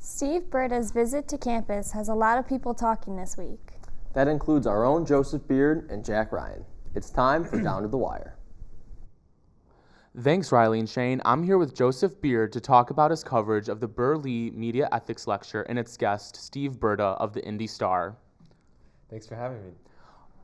Steve Berta's visit to campus has a lot of people talking this week. That includes our own Joseph Beard and Jack Ryan. It's time for Down to the Wire. Thanks, Riley and Shane. I'm here with Joseph Beard to talk about his coverage of the Burley Media Ethics Lecture and its guest, Steve Berta of the Indy Star. Thanks for having me.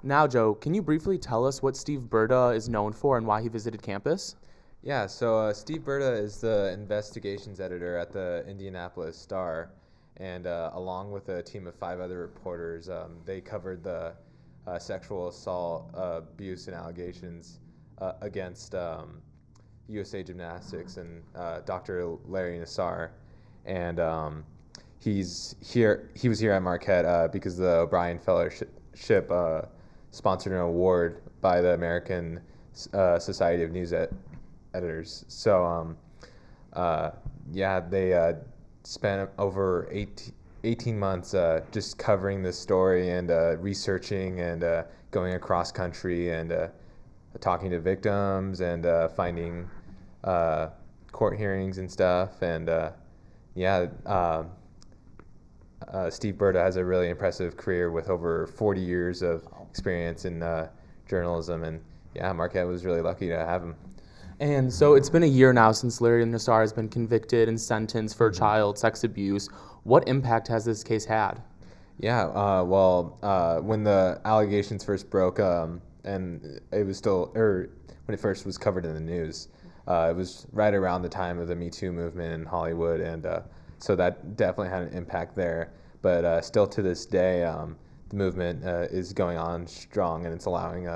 Now, Joe, can you briefly tell us what Steve Berta is known for and why he visited campus? Yeah, so Steve Berta is the investigations editor at the Indianapolis Star, and along with a team of 5 other reporters, they covered the sexual assault, abuse, and allegations against USA Gymnastics and Dr. Larry Nassar. And he was here at Marquette because the O'Brien Fellowship sponsored an award by the American Society of News Editors. So they spent over 18 months just covering this story and researching and going across country and talking to victims and finding court hearings and stuff. And Steve Berta has a really impressive career with over 40 years of experience in journalism, and Marquette was really lucky to have him. And so it's been a year now since Larry Nassar has been convicted and sentenced for child sex abuse. What impact has this case had? When the allegations first broke, and it was when it first was covered in the news, it was right around the time of the Me Too movement in Hollywood, and so that definitely had an impact there. But still to this day, the movement is going on strong, and it's allowing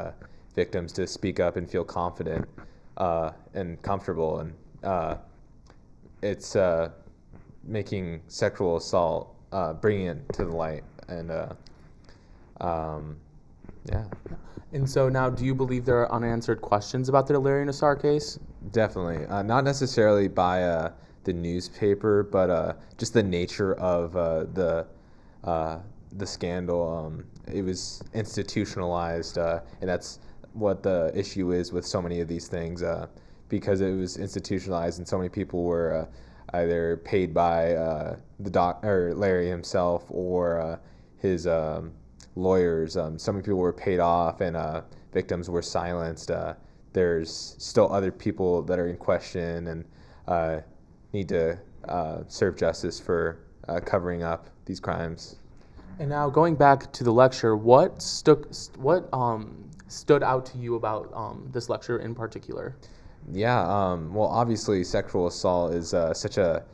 victims to speak up and feel confident and comfortable, and it's making sexual assault, bringing it to the light, and And so now, do you believe there are unanswered questions about the Larry Nassar case? Definitely. Not necessarily by the newspaper, but just the nature of the scandal. It was institutionalized, and that's what the issue is with so many of these things, because it was institutionalized and so many people were either paid by Larry himself or his lawyers. So many people were paid off, and victims were silenced. There's still other people that are in question and need to serve justice for covering up these crimes. And now, going back to the lecture, what stood out to you about this lecture in particular? Well, obviously, sexual assault is such a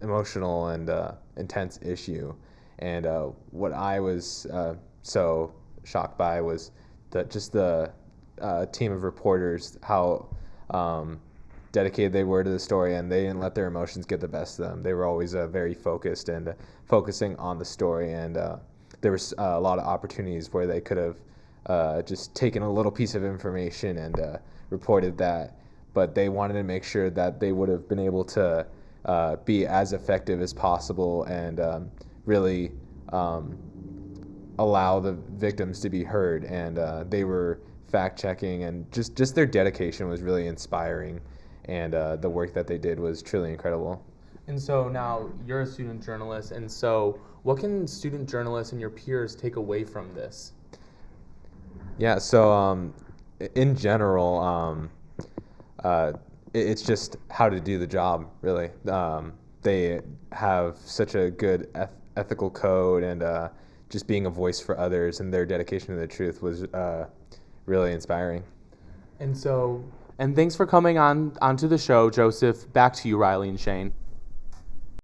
emotional and intense issue. And what I was so shocked by was the team of reporters, how dedicated they were to the story, and they didn't let their emotions get the best of them. They were always very focused and focusing on the story, and there was a lot of opportunities where they could have just taken a little piece of information and reported that, but they wanted to make sure that they would have been able to be as effective as possible and really allow the victims to be heard. And they were fact-checking, and just their dedication was really inspiring, and the work that they did was truly incredible. And so now you're a student journalist, and so what can student journalists and your peers take away from this? So in general, it's just how to do the job, really. They have such a good ethical code, and just being a voice for others, and their dedication to the truth was really inspiring. And thanks for coming onto the show, Joseph. Back to you, Riley and Shane.